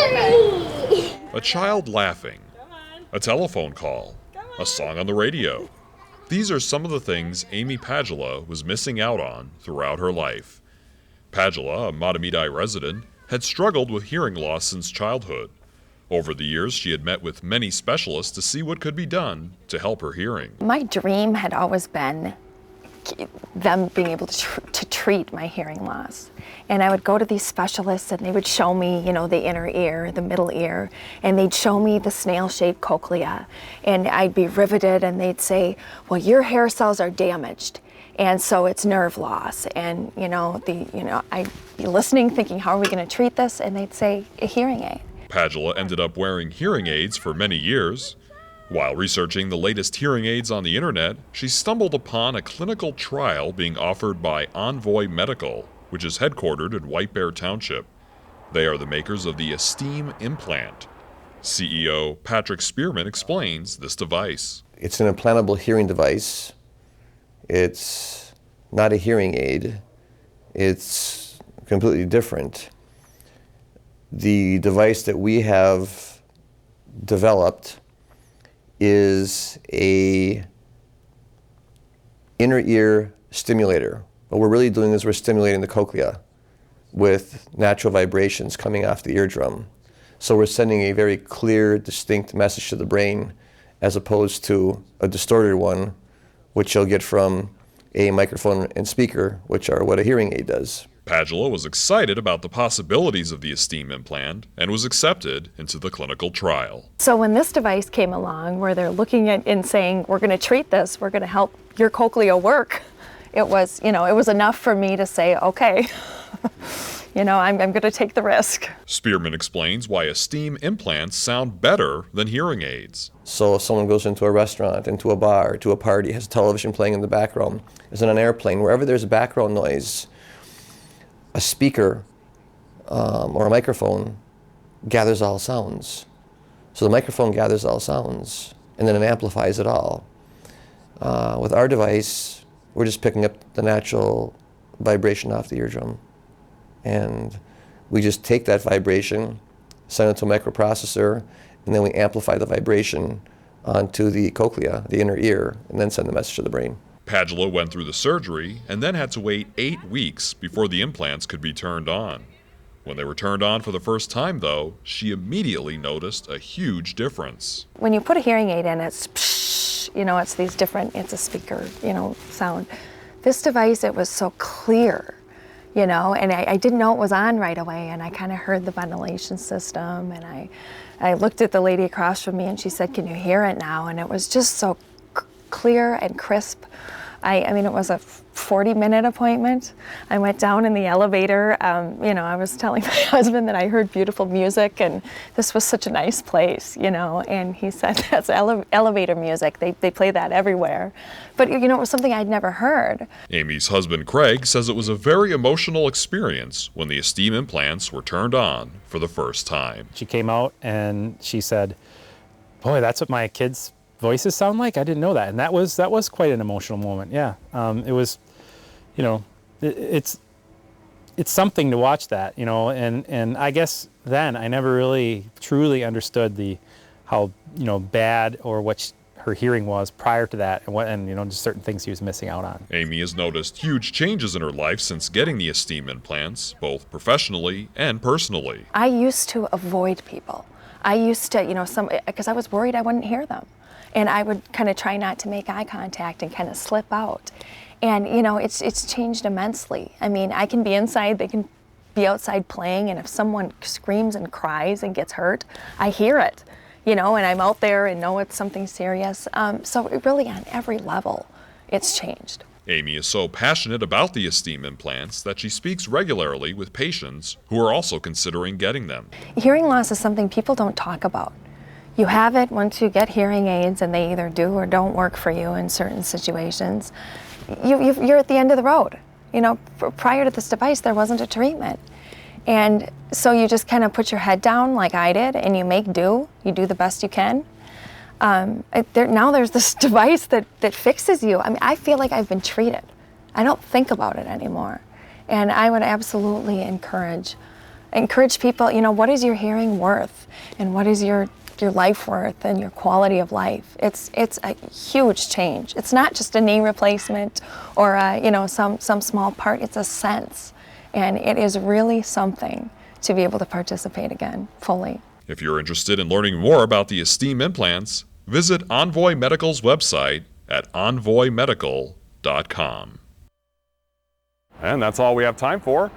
A child laughing, a telephone call, a song on the radio. These are some of the things Amy Padula was missing out on throughout her life. Padula, a Matamidi resident, had struggled with hearing loss since childhood. Over the years, she had met with many specialists to see what could be done to help her hearing. My dream had always been them being able to treat my hearing loss. And I would go to these specialists and they would show me, the inner ear, the middle ear, and they'd show me the snail-shaped cochlea. And I'd be riveted and they'd say, well, your hair cells are damaged. And so it's nerve loss. And, I'd be listening, thinking, how are we going to treat this? And they'd say, a hearing aid. Padula ended up wearing hearing aids for many years. While researching the latest hearing aids on the internet, she stumbled upon a clinical trial being offered by Envoy Medical, which is headquartered in White Bear Township. They are the makers of the Esteem Implant. CEO Patrick Spearman explains this device. It's an implantable hearing device. It's not a hearing aid. It's completely different. The device that we have developed is a inner ear stimulator. What we're really doing is we're stimulating the cochlea with natural vibrations coming off the eardrum. So we're sending a very clear, distinct message to the brain as opposed to a distorted one, which you'll get from a microphone and speaker, which are what a hearing aid does. Padula was excited about the possibilities of the Esteem implant and was accepted into the clinical trial. So when this device came along, where they're looking at and saying, we're going to treat this, we're going to help your cochlea work, it was enough for me to say, okay, I'm going to take the risk. Spearman explains why Esteem implants sound better than hearing aids. So if someone goes into a restaurant, into a bar, to a party, has a television playing in the background, is on an airplane, wherever there's background noise, a speaker or a microphone gathers all sounds. So the microphone gathers all sounds and then it amplifies it all. With our device, we're just picking up the natural vibration off the eardrum. And we just take that vibration, send it to a microprocessor, and then we amplify the vibration onto the cochlea, the inner ear, and then send the message to the brain. Padula went through the surgery and then had to wait 8 weeks before the implants could be turned on. When they were turned on for the first time, though, she immediately noticed a huge difference. When you put a hearing aid in, it's a speaker, sound. This device, it was so clear, and I didn't know it was on right away, and I kind of heard the ventilation system, and I looked at the lady across from me and she said, can you hear it now? And it was just so clear and crisp. I mean, it was a 40-minute appointment. I went down in the elevator. I was telling my husband that I heard beautiful music and this was such a nice place, and he said, that's elevator music. They play that everywhere. But, it was something I'd never heard. Amy's husband, Craig, says it was a very emotional experience when the Esteem implants were turned on for the first time. She came out and she said, boy, that's what my kids' voices sound like? I didn't know that. And that was quite an emotional moment. Yeah. It was, it's something to watch that, and I guess then I never really truly understood how bad or what her hearing was prior to that and just certain things she was missing out on. Amy has noticed huge changes in her life since getting the Esteem implants, both professionally and personally. I used to avoid people. I used to, because I was worried I wouldn't hear them. And I would kind of try not to make eye contact and kind of slip out. And, it's changed immensely. I mean, I can be inside, they can be outside playing, and if someone screams and cries and gets hurt, I hear it, and I'm out there and know it's something serious. So it really, on every level, it's changed. Amy is so passionate about the Esteem implants that she speaks regularly with patients who are also considering getting them. Hearing loss is something people don't talk about. You have it once you get hearing aids and they either do or don't work for you in certain situations. You're at the end of the road. Prior to this device, there wasn't a treatment. And so you just kind of put your head down like I did and you make do. You do the best you can. Now there's this device that fixes you. I mean, I feel like I've been treated. I don't think about it anymore. And I would absolutely encourage encourage people, what is your hearing worth, and what is your life worth and your quality of life. It's a huge change. It's not just a knee replacement or some small part. It's a sense, and it is really something to be able to participate again fully. If you're interested in learning more about the Esteem Implants, visit Envoy Medical's website at envoymedical.com. And that's all we have time for.